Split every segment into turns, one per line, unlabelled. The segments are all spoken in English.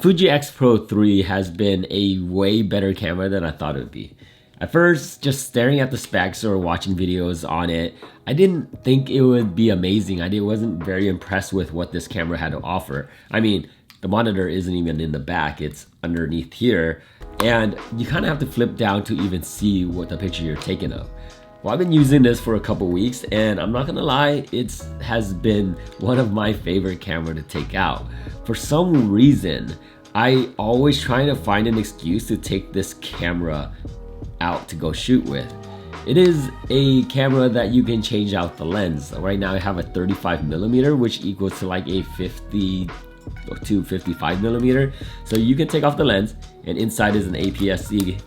Fuji X-Pro 3 has been a way better camera than I thought it would be. At first, just staring at the specs or watching videos on it, I didn't think it would be amazing. I wasn't very impressed with what this camera had to offer. I mean, the monitor isn't even in the back, it's underneath here, and you kind of have to flip down to even see what the picture you're taking of. Well, I've been using this for a couple weeks, and I'm not gonna lie, it has been one of my favorite camera to take out. For some reason, I always try to find an excuse to take this camera out to go shoot with. It is a camera that you can change out the lens. Right now I have a 35mm, which equals to like a 50 to 55mm. So you can take off the lens, and inside is an APS-C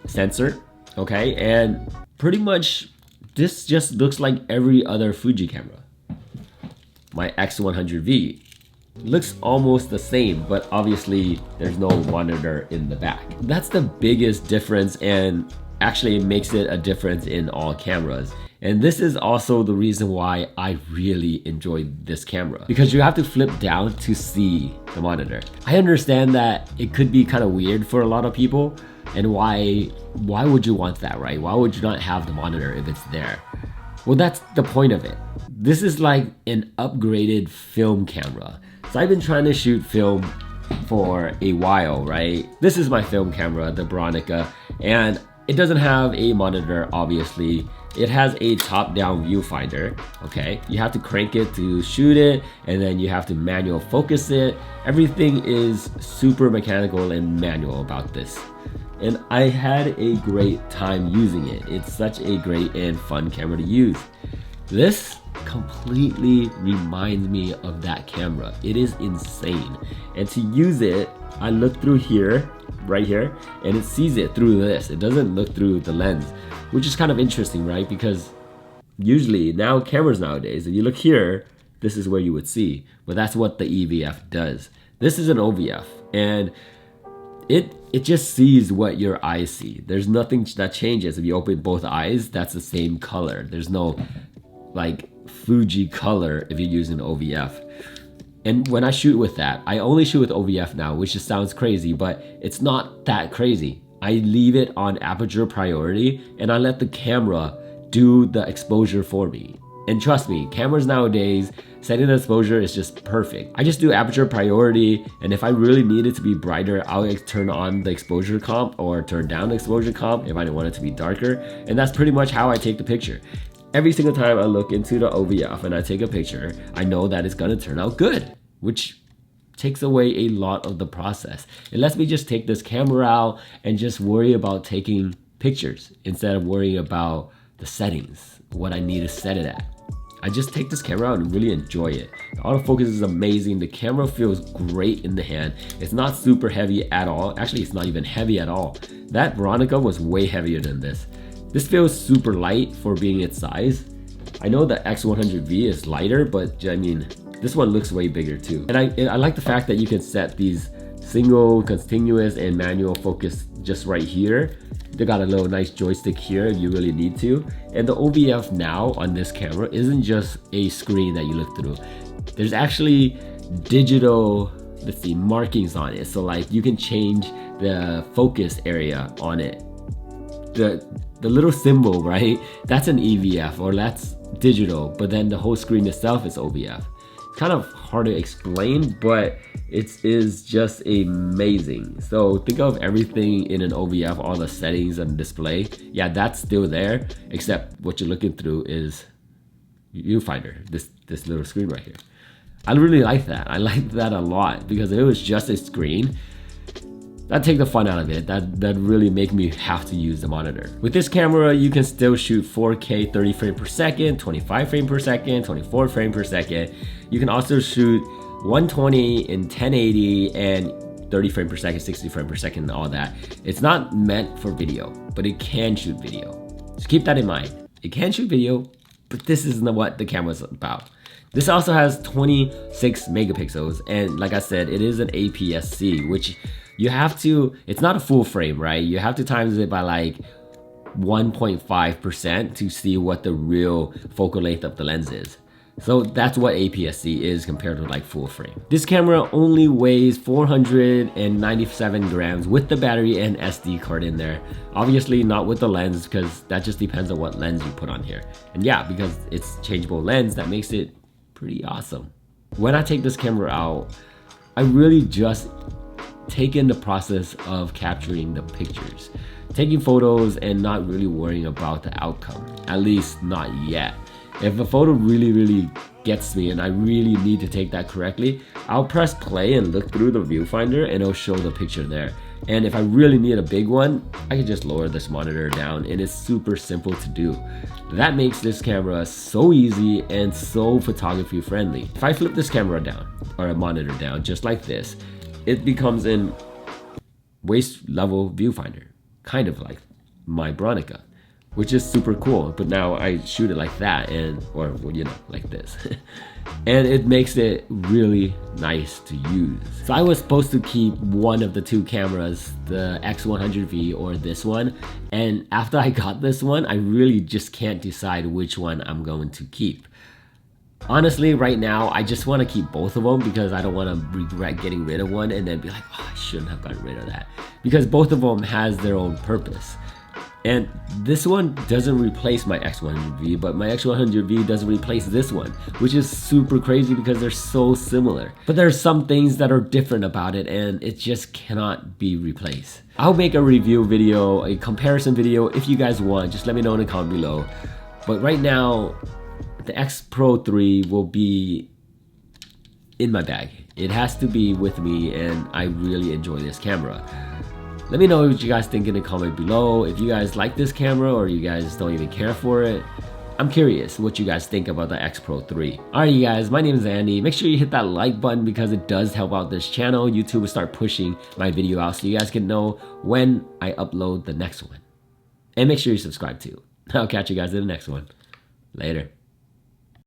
sensor, okay? And pretty much this just looks like every other Fuji camera. My X100V looks almost the same, but obviously there's no monitor in the back. That's the biggest difference, and actually it makes it a difference in all cameras. And this is also the reason why I really enjoy this camera, because you have to flip down to see the monitor. I understand that it could be kind of weird for a lot of people, and why would you want that, right? Why would you not have the monitor if it's there? Well, that's the point of it. This is like an upgraded film camera. So I've been trying to shoot film for a while, right? This is my film camera, the Bronica, and it doesn't have a monitor, obviously. It has a top-down viewfinder, okay? You have to crank it to shoot it, and then you have to manual focus it. Everything is super mechanical and manual about this. And I had a great time using it. It's such a great and fun camera to use. This completely reminds me of that camera. It is insane. And to use it, I look through here, right here, and it sees it through this. It doesn't look through the lens, which is kind of interesting, right? Because usually now cameras nowadays, if you look here, this is where you would see, but that's what the EVF does. This is an OVF, and it just sees what your eyes see. There's nothing that changes. If you open both eyes, that's the same color. There's no like Fuji color if you're using OVF. And when I shoot with that, I only shoot with OVF now, which just sounds crazy, but it's not that crazy. I leave it on aperture priority, and I let the camera do the exposure for me. And trust me, cameras nowadays, setting the exposure is just perfect. I just do aperture priority, and if I really need it to be brighter, I'll turn on the exposure comp or turn down the exposure comp if I want it to be darker. And that's pretty much how I take the picture. Every single time I look into the OVF and I take a picture, I know that it's gonna turn out good, which takes away a lot of the process. It lets me just take this camera out and just worry about taking pictures instead of worrying about the settings, what I need to set it at. I just take this camera out and really enjoy it. The autofocus is amazing. The camera feels great in the hand. It's not super heavy at all. Actually, it's not even heavy at all. That Bronica was way heavier than this. This feels super light for being its size. I know the X100V is lighter, but I mean, this one looks way bigger too. And I like the fact that you can set these single, continuous, and manual focus just right here. They got a little nice joystick here if you really need to. And the OVF now on this camera isn't just a screen that you look through. There's actually digital, let's see, markings on it. So like you can change the focus area on it. The little symbol, right? That's an EVF, or that's digital, but then the whole screen itself is OVF. It's kind of hard to explain, but it is just amazing. So think of everything in an OVF, all the settings and display. Yeah, that's still there, except what you're looking through is viewfinder, this little screen right here. I really like that. I like that a lot, because if it was just a screen, that'd take the fun out of it. That really make me have to use the monitor. With this camera, you can still shoot 4K 30 frames per second, 25 frames per second, 24 frames per second. You can also shoot 120 in 1080 and 30 frames per second, 60 frames per second, and all that. It's not meant for video, but it can shoot video. So keep that in mind. It can shoot video, but this isn't what the camera's about. This also has 26 megapixels, and like I said, it is an APS-C, which you have to, it's not a full frame, right? You have to times it by like 1.5% to see what the real focal length of the lens is. So that's what APS-C is compared to like full frame. This camera only weighs 497 grams with the battery and SD card in there. Obviously not with the lens, because that just depends on what lens you put on here. And yeah, because it's changeable lens, that makes it pretty awesome. When I take this camera out, I really just take in the process of capturing the pictures, taking photos and not really worrying about the outcome, at least not yet. If a photo really gets me and I really need to take that correctly, I'll press play and look through the viewfinder and it'll show the picture there. And if I really need a big one, I can just lower this monitor down, and it's super simple to do. That makes this camera so easy and so photography friendly. If I flip this camera down, or a monitor down, just like this, it becomes in waist level viewfinder, kind of like my Bronica, which is super cool. But now I shoot it like that, and or you know, like this. And it makes it really nice to use. So I was supposed to keep one of the two cameras, the X100V or this one, and after I got this one, I really just can't decide which one I'm going to keep. Honestly, right now, I just want to keep both of them because I don't want to regret getting rid of one and then be like, oh, I shouldn't have gotten rid of that. Because both of them has their own purpose. And this one doesn't replace my X100V, but my X100V doesn't replace this one, which is super crazy because they're so similar. But there's some things that are different about it, and it just cannot be replaced. I'll make a review video, a comparison video if you guys want. Just let me know in the comment below. But right now, the X Pro 3 will be in my bag. It has to be with me, and I really enjoy this camera. Let me know what you guys think in the comment below. If you guys like this camera or you guys don't even care for it. I'm curious what you guys think about the X Pro 3. Alright you guys, my name is Andy. Make sure you hit that like button because it does help out this channel. YouTube will start pushing my video out so you guys can know when I upload the next one. And make sure you subscribe too. I'll catch you guys in the next one. Later.